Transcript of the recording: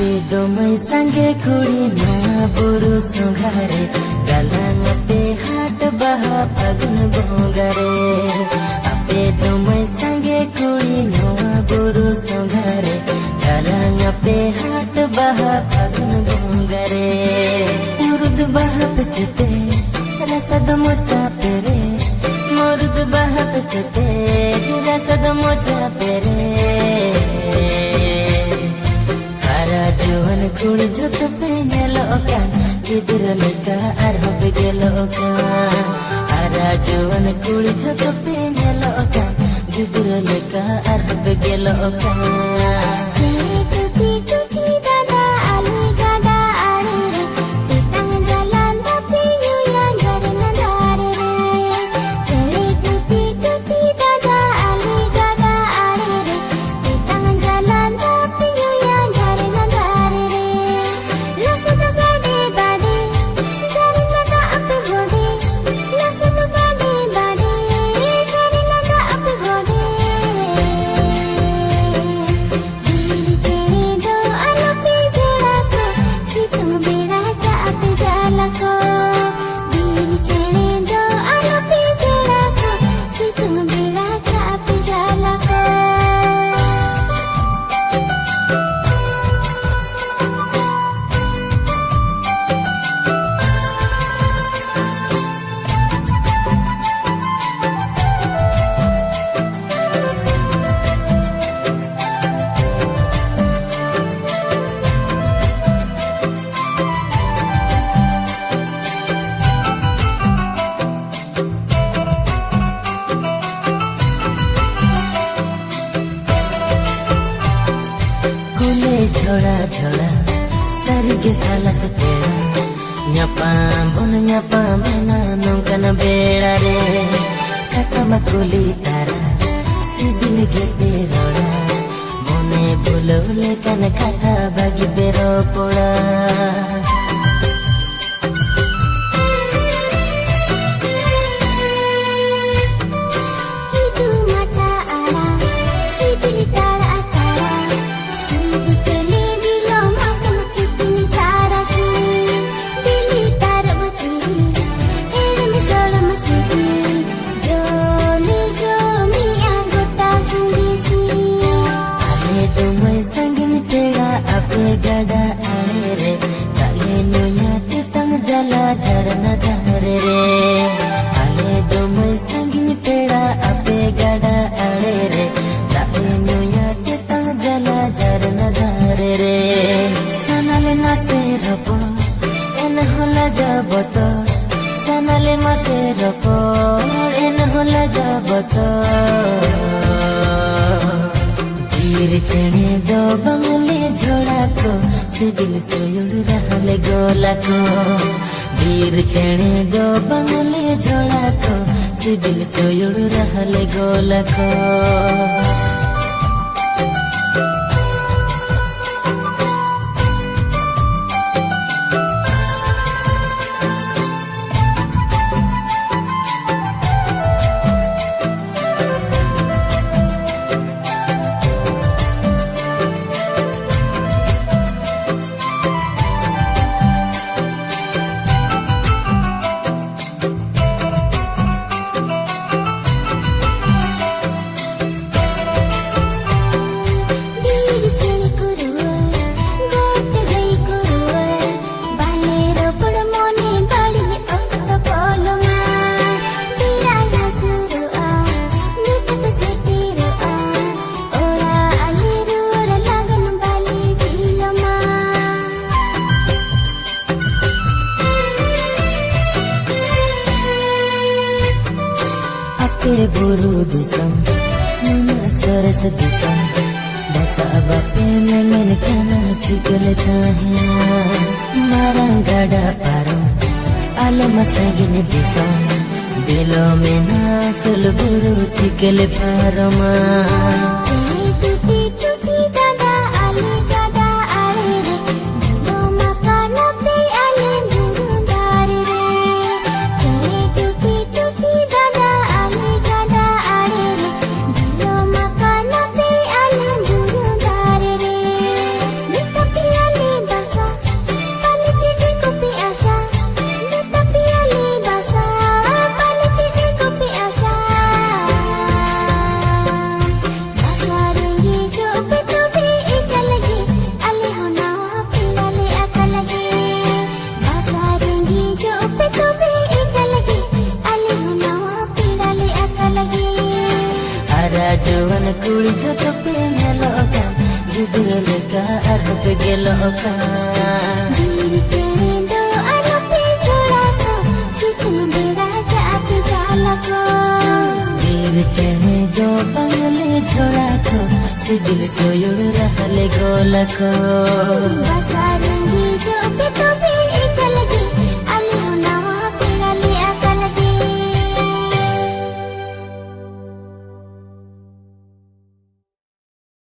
पे दोमै संगे कुड़ी नया बुरु सुघारे गलांग पे हाट बहा फगुन गोंगरे आपे दोमै संगे कुड़ी नया बुरु सुघारे गलांग पे हाट बहा फगुन गोंगरे मुरुद बहा पचते रसद मोचा पेरे मुरुद बहा पचते रसद मोचा पेरे जुवन कुड़ी जोत पे नेलोका किदर लेका आर होबे गेलोका आरा जुवन कुड़ी जोत पे नेलोका किदर लेका आर होबे गेलोका झोड़ा झोड़ा सारी के साला से तेरा न्यापा बोन न्यापा मेना नौकन बेड़ा रे कथा मकुली तारा सिबिल के बेरोड़ा मोने बुलोले कन कथा बागी बेरो पोड़ा गड़ा आए रे काले नुया तंग जला झरना धारे रे आले दोमै संगिन पेड़ा आपे गड़ा आए रे काले नुया तंग जला झरना धारे रे सनाले नासे रपो एन होला जबतो सनाले मासे रपो एन होला जबतो वीर चढ़े दो बंगले झोड़ा को सिबिल सोयुड़ रहले गोला को वीर चढ़े दो बंगले झोड़ा को सिबिल सोयुड़ रहले गोला को तेरे बुरु दिसम मुना सरस दिसम बसा बापे में मैंने खाना चिकल चाहे मारा गड़ा पारो आले मसागिन दिसम दिलो में ना सुल बुरु चिकल पारो मा आरो पे गेलो का वीर चढ़े दो आलो पे छोड़ा को सितम बेड़ा जाके जाला को वीर चढ़े जो बंगले छोड़ा को सिदिल सोयुड़ रहले गोला को बसा रंगी जो पे तो भी एक लगे